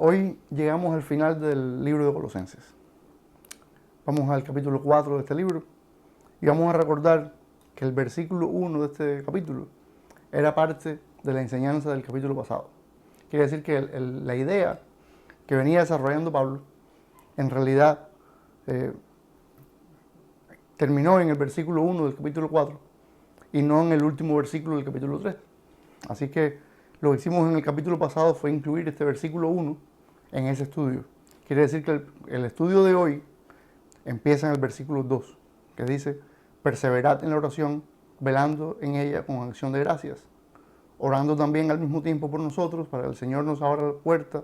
Hoy llegamos al final del libro de Colosenses. Vamos al capítulo 4 de este libro y vamos a recordar que el versículo 1 de este capítulo era parte de la enseñanza del capítulo pasado. Quiere decir que la idea que venía desarrollando Pablo en realidad terminó en el versículo 1 del capítulo 4 y no en el último versículo del capítulo 3. Así que lo que hicimos en el capítulo pasado fue incluir este versículo 1 en ese estudio. Quiere decir que el estudio de hoy empieza en el versículo 2, que dice: perseverad en la oración, velando en ella con acción de gracias, orando también al mismo tiempo por nosotros, para que el Señor nos abra la puerta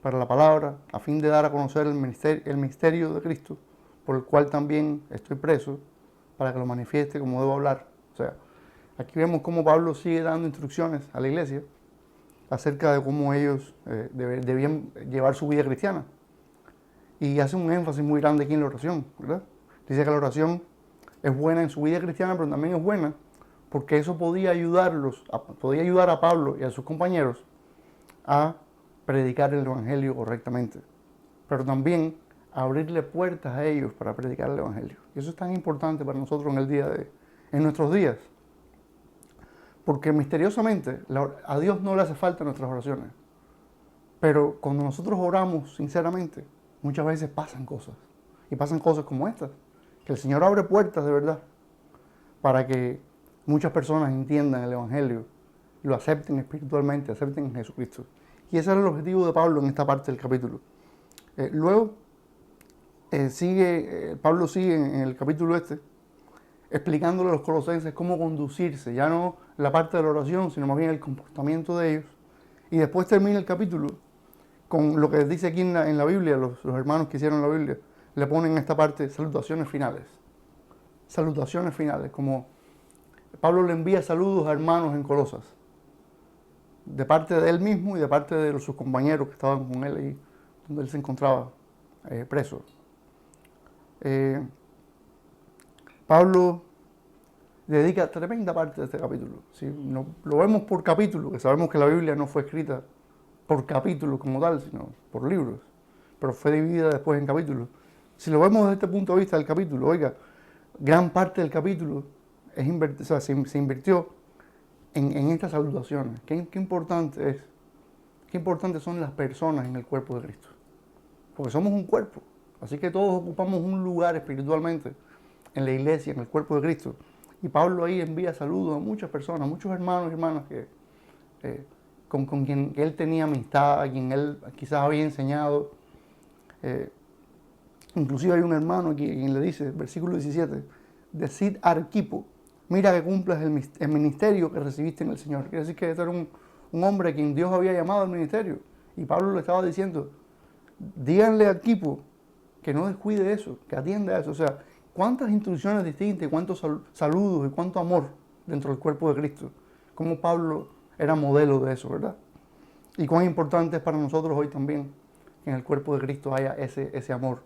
para la palabra, a fin de dar a conocer el misterio de Cristo, por el cual también estoy preso, para que lo manifieste como debo hablar. O sea, aquí vemos cómo Pablo sigue dando instrucciones a la iglesia acerca de cómo ellos debían llevar su vida cristiana. Y hace un énfasis muy grande aquí en la oración, ¿verdad? Dice que la oración es buena en su vida cristiana, pero también es buena porque eso podía ayudar a Pablo y a sus compañeros a predicar el evangelio correctamente, pero también a abrirle puertas a ellos para predicar el evangelio. Y eso es tan importante para nosotros en nuestros días, porque misteriosamente a Dios no le hace falta nuestras oraciones, pero cuando nosotros oramos sinceramente, muchas veces pasan cosas, y pasan cosas como estas, que el Señor abre puertas de verdad para que muchas personas entiendan el evangelio y lo acepten espiritualmente, acepten a Jesucristo. Y ese era el objetivo de Pablo en esta parte del capítulo. Luego, Pablo sigue en el capítulo explicándole a los colosenses cómo conducirse, ya no la parte de la oración, sino más bien el comportamiento de ellos. Y después termina el capítulo con lo que dice aquí en la Biblia, los hermanos que hicieron la Biblia, le ponen en esta parte salutaciones finales. Salutaciones finales, como Pablo le envía saludos a hermanos en Colosas, de parte de él mismo y de parte de sus compañeros que estaban con él ahí, donde él se encontraba preso. Pablo dedica tremenda parte de este capítulo. ¿Sí? Lo vemos por capítulo, que sabemos que la Biblia no fue escrita por capítulos como tal, sino por libros, pero fue dividida después en capítulos. Si lo vemos desde este punto de vista del capítulo, oiga, gran parte del capítulo se invirtió en estas salutaciones. Qué importante es, qué importantes son las personas en el cuerpo de Cristo. Porque somos un cuerpo, así que todos ocupamos un lugar espiritualmente en la iglesia, en el cuerpo de Cristo. Y Pablo ahí envía saludos a muchas personas, muchos hermanos y hermanas con quien él tenía amistad, a quien él quizás había enseñado. Inclusive hay un hermano quien le dice, versículo 17, decid a Arquipo, mira que cumplas el ministerio que recibiste en el Señor. Quiere decir que este era un hombre a quien Dios había llamado al ministerio. Y Pablo le estaba diciendo, díganle a Arquipo que no descuide eso, que atienda a eso. O sea, cuántas instrucciones distintas, cuántos saludos y cuánto amor dentro del cuerpo de Cristo. Cómo Pablo era modelo de eso, ¿verdad? Y cuán importante es para nosotros hoy también que en el cuerpo de Cristo haya ese amor.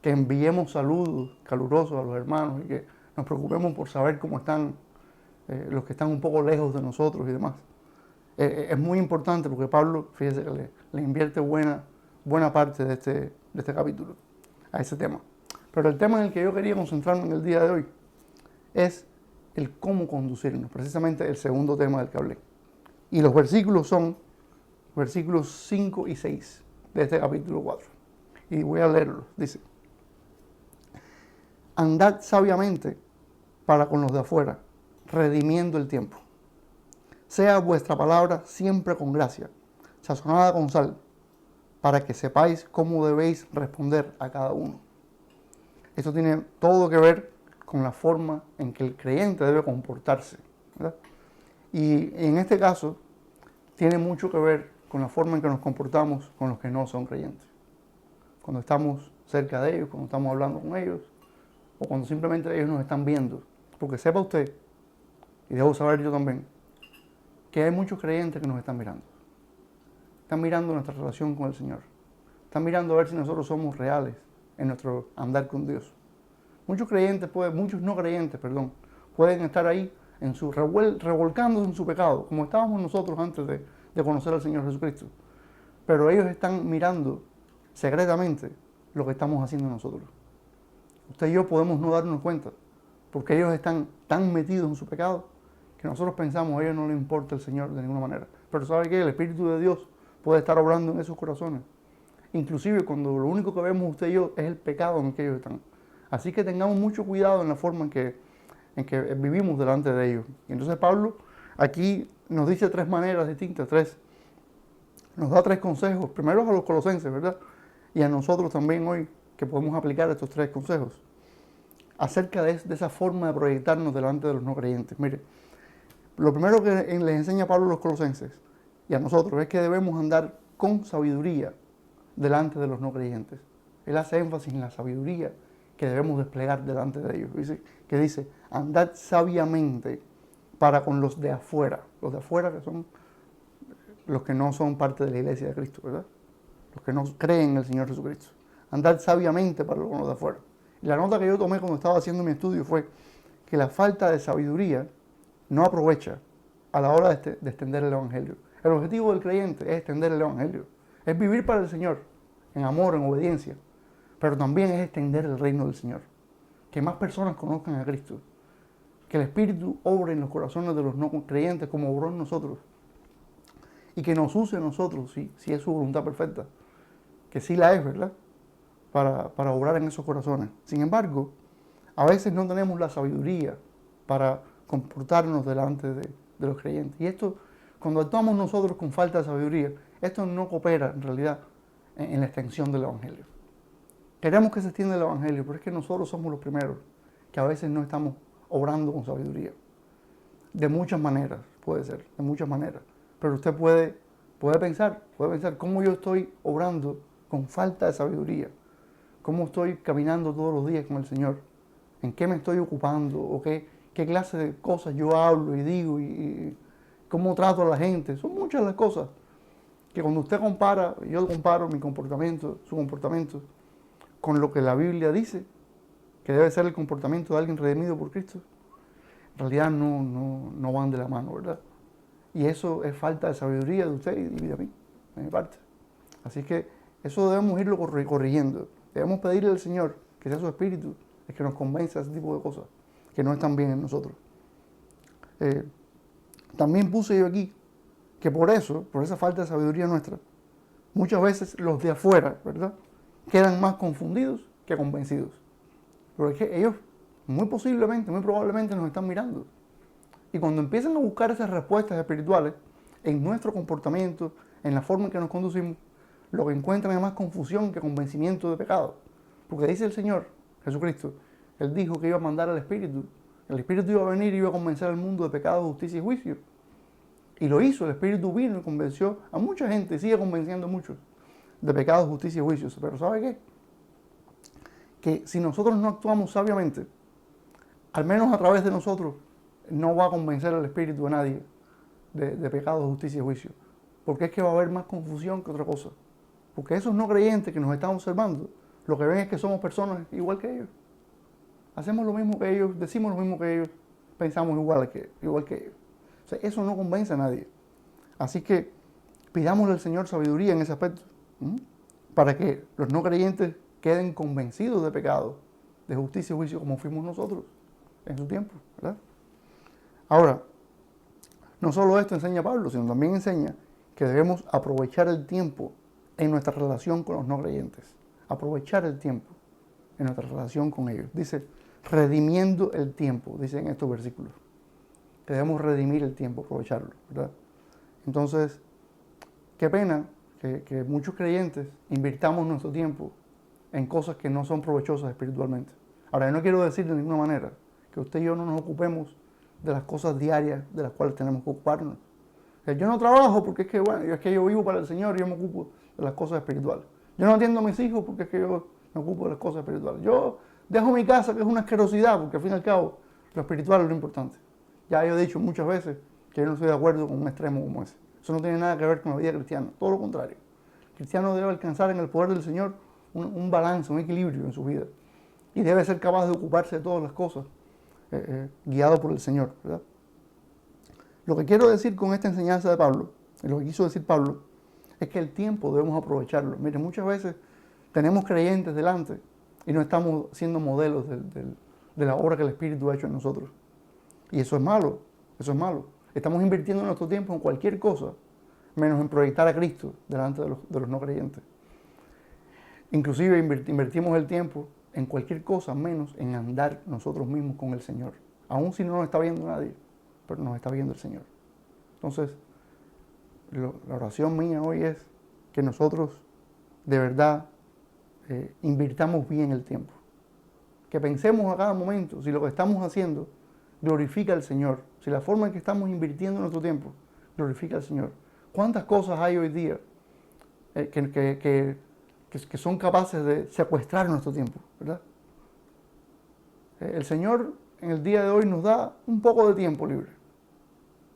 Que enviemos saludos calurosos a los hermanos y que nos preocupemos por saber cómo están los que están un poco lejos de nosotros y demás. Es muy importante porque Pablo, fíjese que le invierte buena parte de este capítulo a ese tema. Pero el tema en el que yo quería concentrarme en el día de hoy es el cómo conducirnos, precisamente el segundo tema del que hablé. Y los versículos son versículos 5 y 6 de este capítulo 4. Y voy a leerlos. Dice: andad sabiamente para con los de afuera, redimiendo el tiempo. Sea vuestra palabra siempre con gracia, sazonada con sal, para que sepáis cómo debéis responder a cada uno. Esto tiene todo que ver con la forma en que el creyente debe comportarse, ¿verdad? Y en este caso tiene mucho que ver con la forma en que nos comportamos con los que no son creyentes. Cuando estamos cerca de ellos, cuando estamos hablando con ellos, o cuando simplemente ellos nos están viendo. Porque sepa usted, y debo saber yo también, que hay muchos creyentes que nos están mirando. Están mirando nuestra relación con el Señor. Están mirando a ver si nosotros somos reales en nuestro andar con Dios. Muchos no creyentes, pueden estar ahí revolcándose en su pecado, como estábamos nosotros antes de conocer al Señor Jesucristo. pero ellos están mirando secretamente lo que estamos haciendo nosotros. Usted y yo podemos no darnos cuenta, porque ellos están tan metidos en su pecado que nosotros pensamos a ellos no les importa el Señor de ninguna manera. Pero ¿sabe qué? El Espíritu de Dios puede estar obrando en esos corazones. Inclusive cuando lo único que vemos usted y yo es el pecado en el que ellos están. Así que tengamos mucho cuidado en la forma en que vivimos delante de ellos. Y entonces Pablo aquí nos dice tres maneras distintas, nos da tres consejos. Primero a los colosenses, ¿verdad? Y a nosotros también hoy, que podemos aplicar estos tres consejos acerca de esa forma de proyectarnos delante de los no creyentes. Mire, lo primero que les enseña Pablo a los colosenses y a nosotros es que debemos andar con sabiduría delante de los no creyentes. Él hace énfasis en la sabiduría que debemos desplegar delante de ellos. Dice, andad sabiamente para con los de afuera. Los de afuera que son los que no son parte de la iglesia de Cristo, ¿verdad? Los que no creen en el Señor Jesucristo. Andad sabiamente para con los de afuera. Y la nota que yo tomé cuando estaba haciendo mi estudio fue que la falta de sabiduría no aprovecha a la hora de extender el Evangelio. El objetivo del creyente es extender el Evangelio. Es vivir para el Señor, en amor, en obediencia. Pero también es extender el reino del Señor. Que más personas conozcan a Cristo. Que el Espíritu obre en los corazones de los no creyentes como obró en nosotros. Y que nos use a nosotros, si es su voluntad perfecta. Que sí la es, ¿verdad? Para obrar en esos corazones. Sin embargo, a veces no tenemos la sabiduría para comportarnos delante de los creyentes. Y esto, cuando actuamos nosotros con falta de sabiduría, esto no coopera en realidad en la extensión del Evangelio. Queremos que se extienda el Evangelio, pero es que nosotros somos los primeros que a veces no estamos obrando con sabiduría. De muchas maneras, puede ser, de muchas maneras. Pero usted puede pensar cómo yo estoy obrando con falta de sabiduría. Cómo estoy caminando todos los días con el Señor. En qué me estoy ocupando o qué clase de cosas yo hablo y digo y cómo trato a la gente. Son muchas las cosas que cuando usted compara, yo comparo mi comportamiento, su comportamiento, con lo que la Biblia dice que debe ser el comportamiento de alguien redimido por Cristo, en realidad no van de la mano, ¿verdad? Y eso es falta de sabiduría de usted y de mí, de mi parte. Así que eso debemos irlo corrigiendo. Debemos pedirle al Señor que sea su Espíritu el que nos convenza de ese tipo de cosas que no están bien en nosotros. También puse yo aquí que por esa falta de sabiduría nuestra, muchas veces los de afuera, ¿verdad?, quedan más confundidos que convencidos. Pero es que ellos muy posiblemente, muy probablemente nos están mirando. Y cuando empiezan a buscar esas respuestas espirituales en nuestro comportamiento, en la forma en que nos conducimos, lo que encuentran es más confusión que convencimiento de pecado. Porque dice el Señor Jesucristo, Él dijo que iba a mandar al Espíritu. El Espíritu iba a venir y iba a convencer al mundo de pecado, justicia y juicio. Y lo hizo, el Espíritu vino y convenció a mucha gente, y sigue convenciendo a muchos de pecado, justicia y juicio. Pero ¿sabe qué? Que si nosotros no actuamos sabiamente, al menos a través de nosotros, no va a convencer al Espíritu a nadie de pecado, justicia y juicio. Porque es que va a haber más confusión que otra cosa. Porque esos no creyentes que nos están observando, lo que ven es que somos personas igual que ellos. Hacemos lo mismo que ellos, decimos lo mismo que ellos, pensamos igual que ellos. O sea, eso no convence a nadie. Así que pidámosle al Señor sabiduría en ese aspecto, para que los no creyentes queden convencidos de pecado, de justicia y juicio, como fuimos nosotros en su tiempo, ¿verdad? Ahora, no solo esto enseña Pablo, sino también enseña que debemos aprovechar el tiempo en nuestra relación con los no creyentes. Aprovechar el tiempo en nuestra relación con ellos. Dice, redimiendo el tiempo, dice en estos versículos. Que debemos redimir el tiempo, aprovecharlo, ¿verdad? Entonces, qué pena que muchos creyentes invirtamos nuestro tiempo en cosas que no son provechosas espiritualmente. Ahora, yo no quiero decir de ninguna manera que usted y yo no nos ocupemos de las cosas diarias de las cuales tenemos que ocuparnos. Yo no trabajo porque es que yo vivo para el Señor y yo me ocupo de las cosas espirituales. Yo no atiendo a mis hijos porque es que yo me ocupo de las cosas espirituales. Yo dejo mi casa, que es una asquerosidad, porque al fin y al cabo lo espiritual es lo importante. Ya yo he dicho muchas veces que yo no estoy de acuerdo con un extremo como ese. Eso no tiene nada que ver con la vida cristiana, todo lo contrario. El cristiano debe alcanzar en el poder del Señor un balance, un equilibrio en su vida. Y debe ser capaz de ocuparse de todas las cosas, guiado por el Señor, ¿verdad? Lo que quiero decir con esta enseñanza de Pablo, lo que quiso decir Pablo, es que el tiempo debemos aprovecharlo. Mire, muchas veces tenemos creyentes delante y no estamos siendo modelos de la obra que el Espíritu ha hecho en nosotros. Y eso es malo, eso es malo. Estamos invirtiendo nuestro tiempo en cualquier cosa, menos en proyectar a Cristo delante de los no creyentes. Inclusive invertimos el tiempo en cualquier cosa, menos en andar nosotros mismos con el Señor. Aun si no nos está viendo nadie, pero nos está viendo el Señor. Entonces, la oración mía hoy es que nosotros de verdad invirtamos bien el tiempo. Que pensemos a cada momento si lo que estamos haciendo glorifica al Señor, si la forma en que estamos invirtiendo nuestro tiempo glorifica al Señor. ¿Cuántas cosas hay hoy día que son capaces de secuestrar nuestro tiempo, ¿verdad? El Señor en el día de hoy nos da un poco de tiempo libre.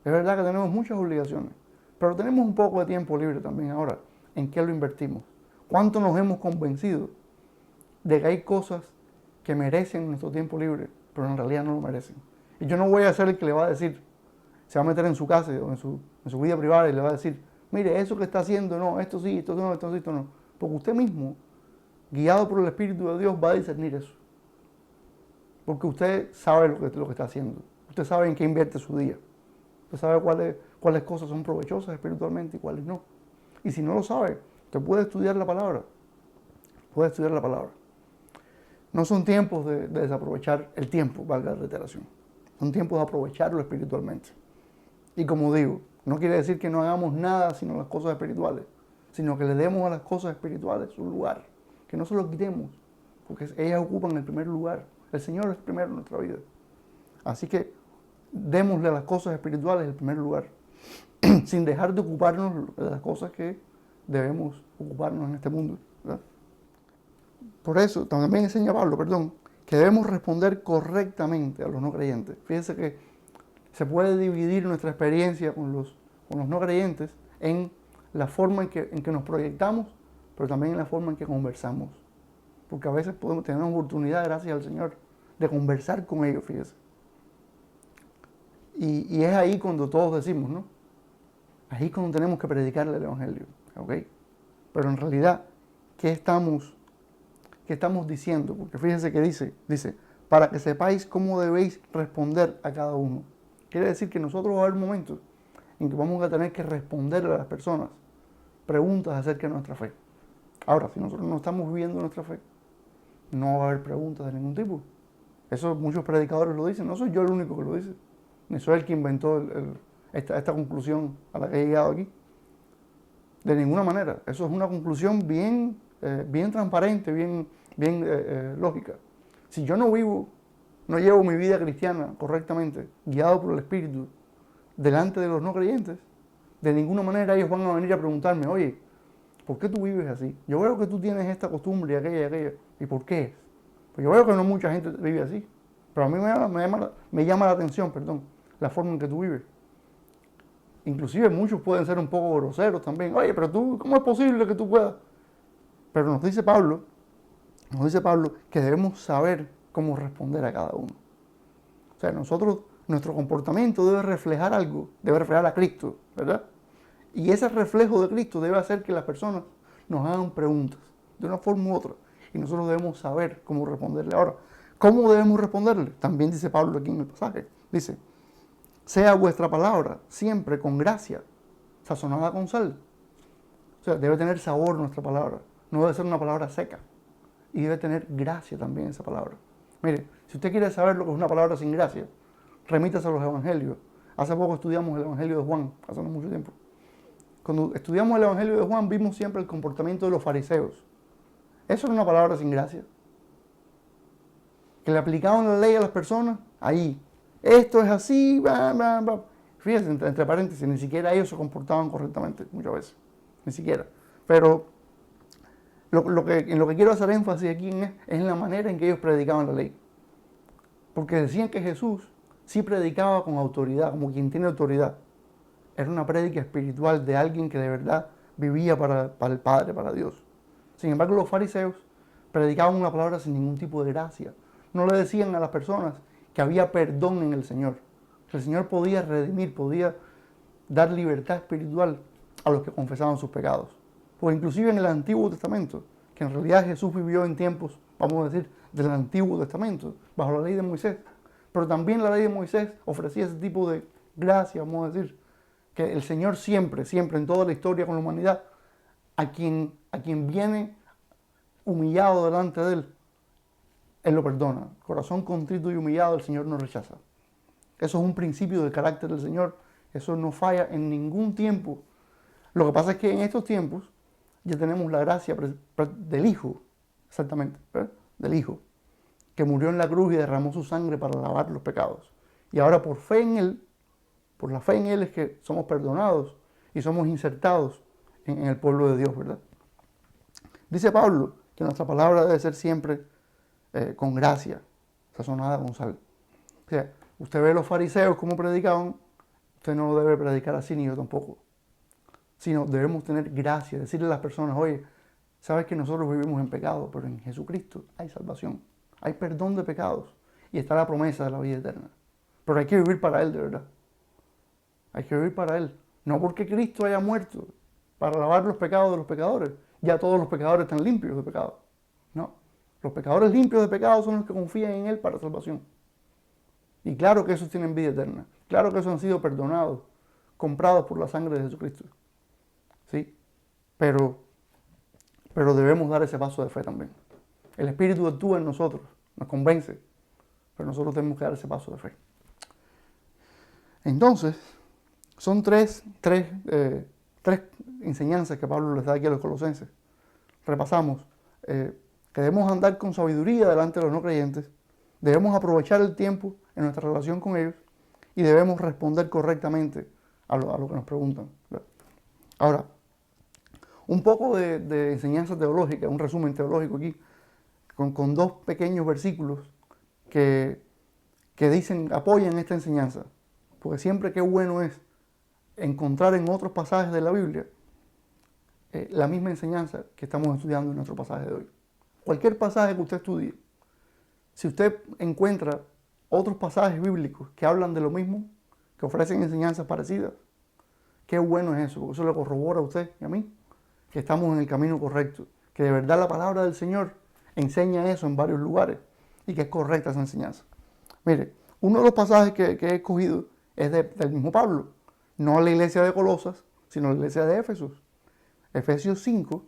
Es verdad que tenemos muchas obligaciones, pero tenemos un poco de tiempo libre también ahora. ¿En qué lo invertimos? ¿Cuánto nos hemos convencido de que hay cosas que merecen nuestro tiempo libre, pero en realidad no lo merecen? Y yo no voy a ser el que le va a decir, se va a meter en su casa o en su vida privada y le va a decir, mire, eso que está haciendo, no, esto sí, esto no, esto sí, esto no. Porque usted mismo, guiado por el Espíritu de Dios, va a discernir eso. Porque usted sabe lo que está haciendo. Usted sabe en qué invierte su día. Usted sabe cuáles cosas son provechosas espiritualmente y cuáles no. Y si no lo sabe, usted puede estudiar la palabra. Puede estudiar la palabra. No son tiempos de desaprovechar el tiempo, valga la reiteración. Son tiempos de aprovecharlo espiritualmente. Y como digo, no quiere decir que no hagamos nada sino las cosas espirituales, sino que le demos a las cosas espirituales su lugar. Que no se lo quitemos, porque ellas ocupan el primer lugar. El Señor es primero en nuestra vida. Así que démosle a las cosas espirituales el primer lugar, sin dejar de ocuparnos de las cosas que debemos ocuparnos en este mundo, ¿verdad? Por eso también enseña Pablo, que debemos responder correctamente a los no creyentes. Fíjense que se puede dividir nuestra experiencia con los no creyentes en la forma en que nos proyectamos, pero también en la forma en que conversamos. Porque a veces podemos tener una oportunidad, gracias al Señor, de conversar con ellos, fíjense. Y es ahí cuando todos decimos, ¿no? Ahí es cuando tenemos que predicarle el Evangelio, ¿ok? Pero en realidad, ¿qué estamos diciendo? Porque fíjense que dice, para que sepáis cómo debéis responder a cada uno. Quiere decir que nosotros va a haber momentos en que vamos a tener que responderle a las personas preguntas acerca de nuestra fe. Ahora, si nosotros no estamos viviendo nuestra fe, no va a haber preguntas de ningún tipo. Eso muchos predicadores lo dicen, no soy yo el único que lo dice, ni soy el que inventó esta conclusión a la que he llegado aquí. De ninguna manera. Eso es una conclusión bien transparente, bien lógica. Si yo no llevo mi vida cristiana correctamente, guiado por el Espíritu, delante de los no creyentes, de ninguna manera ellos van a venir a preguntarme, oye, ¿por qué tú vives así? Yo veo que tú tienes esta costumbre y aquella. ¿Y por qué es? Pues yo veo que no mucha gente vive así. Pero a mí me llama la atención, la forma en que tú vives. Inclusive muchos pueden ser un poco groseros también. Oye, pero tú, ¿cómo es posible que tú puedas? Pero nos dice Pablo que debemos saber cómo responder a cada uno. O sea, nuestro comportamiento debe reflejar algo, debe reflejar a Cristo, ¿verdad? Y ese reflejo de Cristo debe hacer que las personas nos hagan preguntas, de una forma u otra. Y nosotros debemos saber cómo responderle. Ahora, ¿cómo debemos responderle? También dice Pablo aquí en el pasaje. Dice, sea vuestra palabra siempre con gracia, sazonada con sal. O sea, debe tener sabor nuestra palabra. No debe ser una palabra seca. Y debe tener gracia también esa palabra. Mire, si usted quiere saber lo que es una palabra sin gracia, remítase a los evangelios. Hace poco estudiamos el evangelio de Juan, hace no mucho tiempo. Cuando estudiamos el evangelio de Juan, vimos siempre el comportamiento de los fariseos. Eso era una palabra sin gracia. Que le aplicaban la ley a las personas, ahí. Esto es así, Fíjense, entre paréntesis, ni siquiera ellos se comportaban correctamente, muchas veces. Ni siquiera. Pero en lo que quiero hacer énfasis aquí es en la manera en que ellos predicaban la ley. Porque decían que Jesús sí predicaba con autoridad, como quien tiene autoridad. Era una prédica espiritual de alguien que de verdad vivía para el Padre, para Dios. Sin embargo, los fariseos predicaban una palabra sin ningún tipo de gracia. No le decían a las personas que había perdón en el Señor, que el Señor podía redimir, podía dar libertad espiritual a los que confesaban sus pecados. Porque inclusive en el Antiguo Testamento, que en realidad Jesús vivió en tiempos, vamos a decir, del Antiguo Testamento, bajo la ley de Moisés, pero también la ley de Moisés ofrecía ese tipo de gracia, vamos a decir, que el Señor siempre, siempre en toda la historia con la humanidad, a quien viene humillado delante de Él lo perdona. Corazón contrito y humillado el Señor no rechaza. Eso es un principio del carácter del Señor. Eso no falla en ningún tiempo. Lo que pasa es que en estos tiempos ya tenemos la gracia del Hijo, exactamente, ¿verdad? Del Hijo, que murió en la cruz y derramó su sangre para lavar los pecados. Y ahora por fe en Él, por la fe en Él es que somos perdonados y somos insertados en el pueblo de Dios, ¿verdad? Dice Pablo que nuestra palabra debe ser siempre con gracia, sazonada con sal. O sea, usted ve a los fariseos cómo predicaban, usted no debe predicar así, ni yo tampoco. Sino debemos tener gracia, decirle a las personas, oye, sabes que nosotros vivimos en pecado, pero en Jesucristo hay salvación, hay perdón de pecados y está la promesa de la vida eterna. Pero hay que vivir para Él, de verdad. Hay que vivir para Él. No porque Cristo haya muerto para lavar los pecados de los pecadores. Ya todos los pecadores están limpios de pecado. No. Los pecadores limpios de pecado son los que confían en Él para salvación. Y claro que esos tienen vida eterna. Claro que esos han sido perdonados, comprados por la sangre de Jesucristo. ¿Sí? Pero debemos dar ese paso de fe también. El Espíritu actúa en nosotros, nos convence, pero nosotros tenemos que dar ese paso de fe. Entonces, son tres enseñanzas que Pablo les da aquí a los colosenses. Repasamos. Que debemos andar con sabiduría delante de los no creyentes, debemos aprovechar el tiempo en nuestra relación con ellos y debemos responder correctamente a lo que nos preguntan. Ahora, un poco de enseñanza teológica, un resumen teológico aquí, con dos pequeños versículos que apoyan esta enseñanza, porque siempre qué bueno es encontrar en otros pasajes de la Biblia la misma enseñanza que estamos estudiando en nuestro pasaje de hoy. Cualquier pasaje que usted estudie, si usted encuentra otros pasajes bíblicos que hablan de lo mismo, que ofrecen enseñanzas parecidas, qué bueno es eso, porque eso le corrobora a usted y a mí que estamos en el camino correcto, que de verdad la palabra del Señor enseña eso en varios lugares y que es correcta esa enseñanza. Mire, uno de los pasajes que he escogido es del mismo Pablo, no a la iglesia de Colosas, sino a la iglesia de Éfeso. Efesios 5,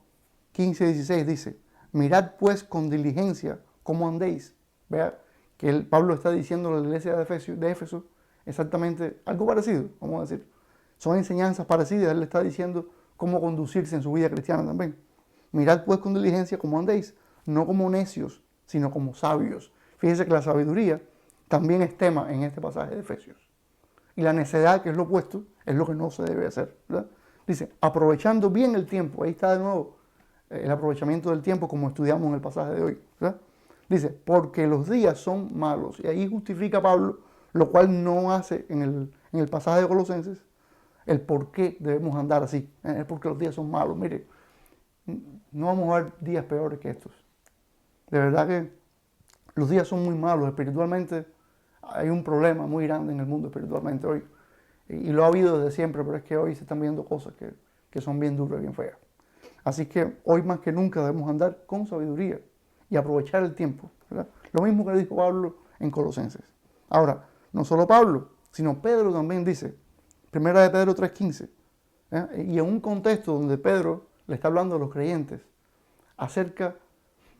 15 y 16 dice: mirad pues con diligencia cómo andéis. Vea que Pablo está diciendo a la iglesia de Éfeso exactamente algo parecido, vamos a decir. Son enseñanzas parecidas, él le está diciendo cómo conducirse en su vida cristiana también. Mirad pues con diligencia cómo andéis, no como necios, sino como sabios. Fíjense que la sabiduría también es tema en este pasaje de Efesios. Y la necedad, que es lo opuesto, es lo que no se debe hacer, ¿verdad? Dice, aprovechando bien el tiempo. Ahí está de nuevo el aprovechamiento del tiempo como estudiamos en el pasaje de hoy, ¿verdad? Dice, porque los días son malos. Y ahí justifica Pablo, lo cual no hace en el pasaje de Colosenses, el por qué debemos andar así. Es porque los días son malos. Mire, no vamos a ver días peores que estos. De verdad que los días son muy malos. Espiritualmente hay un problema muy grande en el mundo espiritualmente hoy. Y lo ha habido desde siempre, pero es que hoy se están viendo cosas que son bien duras, bien feas. Así que hoy más que nunca debemos andar con sabiduría y aprovechar el tiempo, ¿verdad? Lo mismo que dijo Pablo en Colosenses. Ahora, no solo Pablo, sino Pedro también dice, primera de Pedro 3:15, y en un contexto donde Pedro le está hablando a los creyentes acerca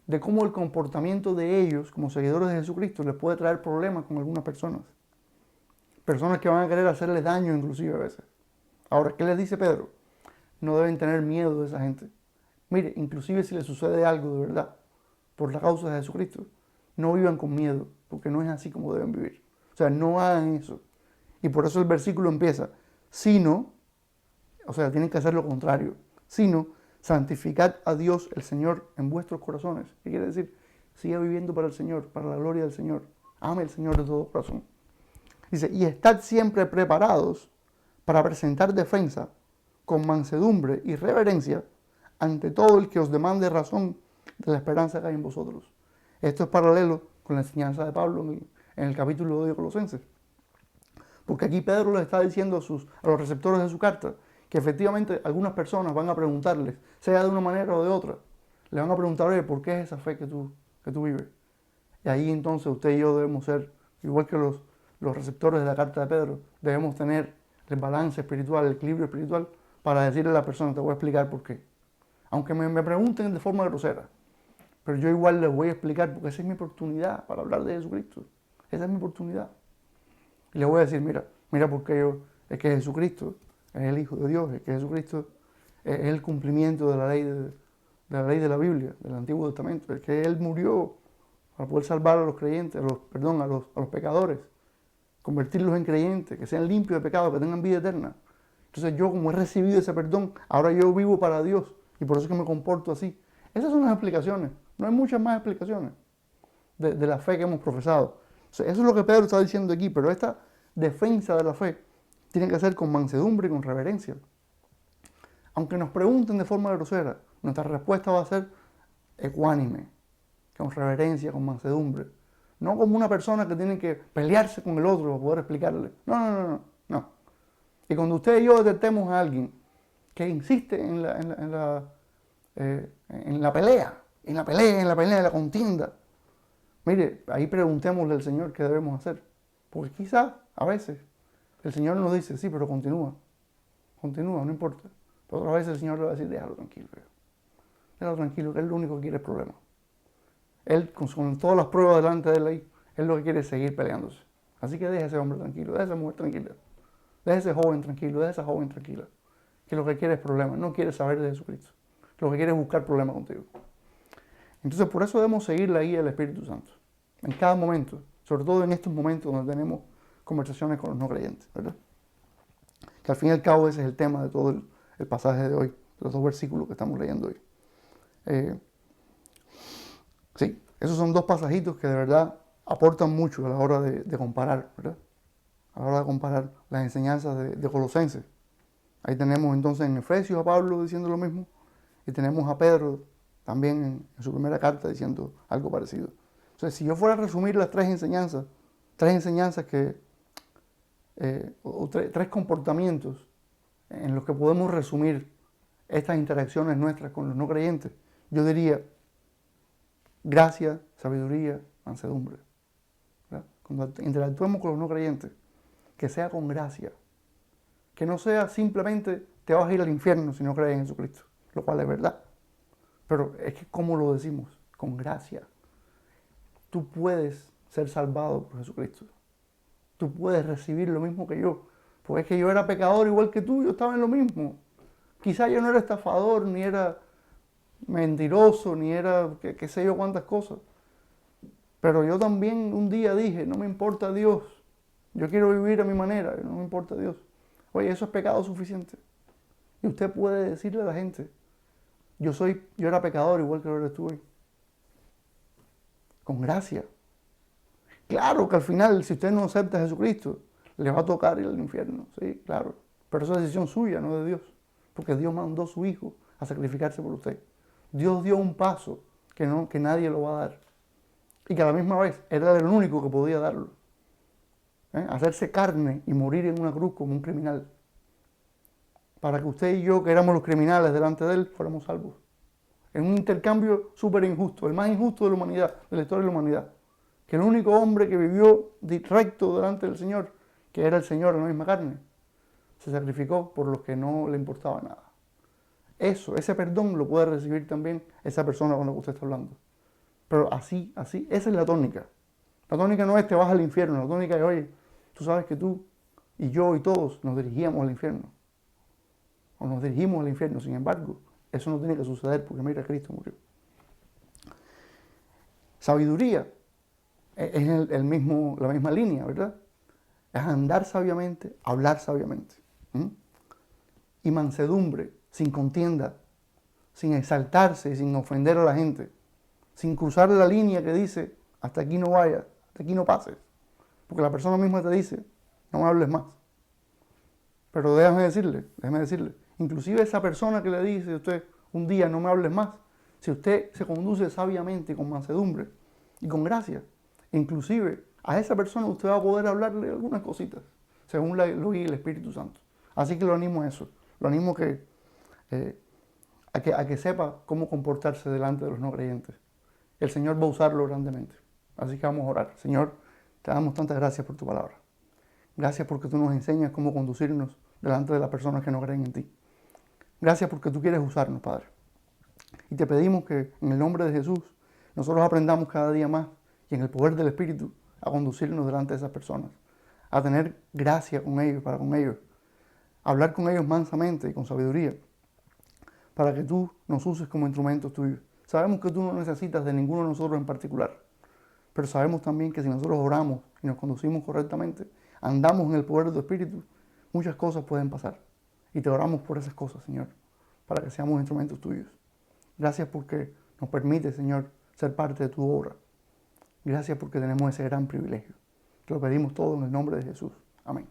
de cómo el comportamiento de ellos como seguidores de Jesucristo les puede traer problemas con algunas personas. Personas que van a querer hacerles daño inclusive a veces. Ahora, ¿qué les dice Pedro? No deben tener miedo de esa gente. Mire, inclusive si les sucede algo de verdad, por la causa de Jesucristo, no vivan con miedo, porque no es así como deben vivir. O sea, no hagan eso. Y por eso el versículo empieza, sino, o sea, tienen que hacer lo contrario, sino, santificad a Dios el Señor en vuestros corazones. ¿Qué quiere decir? Siga viviendo para el Señor, para la gloria del Señor. Ame al Señor de todo corazón. Dice, y estad siempre preparados para presentar defensa con mansedumbre y reverencia ante todo el que os demande razón de la esperanza que hay en vosotros. Esto es paralelo con la enseñanza de Pablo en el capítulo 2 de Colosenses. Porque aquí Pedro le está diciendo a los receptores de su carta que efectivamente algunas personas van a preguntarles, sea de una manera o de otra, le van a preguntar, oye, ¿por qué es esa fe que tú vives? Y ahí entonces usted y yo debemos ser, igual que los receptores de la carta de Pedro, debemos tener el balance espiritual, el equilibrio espiritual, para decirle a la persona, te voy a explicar por qué. Aunque me pregunten de forma grosera, pero yo igual les voy a explicar porque esa es mi oportunidad para hablar de Jesucristo. Esa es mi oportunidad. Y les voy a decir, mira porque es que Jesucristo es el Hijo de Dios, es que Jesucristo es el cumplimiento de la ley de la Biblia, del Antiguo Testamento, es que Él murió para poder salvar a los creyentes, a los pecadores, convertirlos en creyentes, que sean limpios de pecado, que tengan vida eterna. Entonces yo, como he recibido ese perdón, ahora yo vivo para Dios y por eso es que me comporto así. Esas son las explicaciones, no hay muchas más explicaciones de la fe que hemos profesado. O sea, eso es lo que Pedro está diciendo aquí, pero esta defensa de la fe tiene que ser con mansedumbre y con reverencia. Aunque nos pregunten de forma grosera, nuestra respuesta va a ser ecuánime, con reverencia, con mansedumbre. No como una persona que tiene que pelearse con el otro para poder explicarle. No. Y cuando usted y yo detectemos a alguien que insiste en la pelea, en la contienda, mire, ahí preguntémosle al Señor qué debemos hacer. Porque quizás, a veces, el Señor nos dice, sí, pero continúa, no importa. Pero otras veces el Señor le va a decir, déjalo tranquilo, que Él lo único que quiere es problemas. Él, con todas las pruebas delante de él ahí, Él lo que quiere es seguir peleándose. Así que deje a ese hombre tranquilo, deje a esa mujer tranquila, deje a ese joven tranquilo, deje a esa joven tranquila. Que lo que quiere es problemas, no quiere saber de Jesucristo. Lo que quiere es buscar problemas contigo. Entonces, por eso debemos seguir la guía del Espíritu Santo. En cada momento, sobre todo en estos momentos donde tenemos conversaciones con los no creyentes, ¿verdad? Que al fin y al cabo ese es el tema de todo el pasaje de hoy, los dos versículos que estamos leyendo hoy. Sí, esos son dos pasajitos que de verdad aportan mucho a la hora de comparar, ¿verdad? A la hora de comparar las enseñanzas de Colosenses. Ahí tenemos entonces en Efesios a Pablo diciendo lo mismo y tenemos a Pedro también en su primera carta diciendo algo parecido. Entonces, si yo fuera a resumir las tres enseñanzas tres comportamientos en los que podemos resumir estas interacciones nuestras con los no creyentes, yo diría gracia, sabiduría, mansedumbre. ¿Verdad? Cuando interactuemos con los no creyentes, que sea con gracia, que no sea simplemente te vas a ir al infierno si no crees en Jesucristo, lo cual es verdad. Pero es que, ¿cómo lo decimos? Con gracia. Tú puedes ser salvado por Jesucristo. Tú puedes recibir lo mismo que yo. Porque es que yo era pecador igual que tú, yo estaba en lo mismo. Quizá yo no era estafador, ni era mentiroso, ni era qué sé yo cuántas cosas. Pero yo también un día dije, no me importa Dios. Yo quiero vivir a mi manera, no me importa Dios. Oye, eso es pecado suficiente. Y usted puede decirle a la gente, yo era pecador igual que lo eres tú hoy. Con gracia. Claro que al final, si usted no acepta a Jesucristo, le va a tocar ir al infierno, sí, claro. Pero eso es decisión suya, no de Dios. Porque Dios mandó a su Hijo a sacrificarse por usted. Dios dio un paso que nadie lo va a dar. Y que a la misma vez era el único que podía darlo. Hacerse carne y morir en una cruz como un criminal. Para que usted y yo, que éramos los criminales delante de Él, fuéramos salvos. En un intercambio súper injusto, el más injusto de la humanidad, de la historia de la humanidad. Que el único hombre que vivió recto delante del Señor, que era el Señor en la misma carne, se sacrificó por los que no le importaba nada. Ese perdón lo puede recibir también esa persona con la que usted está hablando. Pero así, esa es la tónica. La tónica no es te vas al infierno, la tónica es, oye, tú sabes que tú y yo y todos nos dirigíamos al infierno. O nos dirigimos al infierno, sin embargo, eso no tiene que suceder porque mira, Cristo murió. Sabiduría es la misma línea, ¿verdad? Es andar sabiamente, hablar sabiamente. Y mansedumbre, sin contienda, sin exaltarse, sin ofender a la gente, sin cruzar la línea que dice, hasta aquí no vayas, hasta aquí no pases. Porque la persona misma te dice, no me hables más. Pero déjame decirle, inclusive esa persona que le dice a usted un día no me hables más, si usted se conduce sabiamente, con mansedumbre y con gracia, inclusive a esa persona usted va a poder hablarle algunas cositas, según lo guíe el Espíritu Santo. Así que lo animo a eso. Lo animo a que sepa cómo comportarse delante de los no creyentes. El Señor va a usarlo grandemente. Así que vamos a orar. Señor, te damos tantas gracias por tu palabra. Gracias porque tú nos enseñas cómo conducirnos delante de las personas que no creen en ti. Gracias porque tú quieres usarnos, Padre. Y te pedimos que en el nombre de Jesús nosotros aprendamos cada día más y en el poder del Espíritu a conducirnos delante de esas personas, a tener gracia con ellos, para con ellos, a hablar con ellos mansamente y con sabiduría, para que tú nos uses como instrumentos tuyos. Sabemos que tú no necesitas de ninguno de nosotros en particular, pero sabemos también que si nosotros oramos y nos conducimos correctamente, andamos en el poder de tu Espíritu, muchas cosas pueden pasar. Y te oramos por esas cosas, Señor, para que seamos instrumentos tuyos. Gracias porque nos permite, Señor, ser parte de tu obra. Gracias porque tenemos ese gran privilegio. Te lo pedimos todo en el nombre de Jesús. Amén.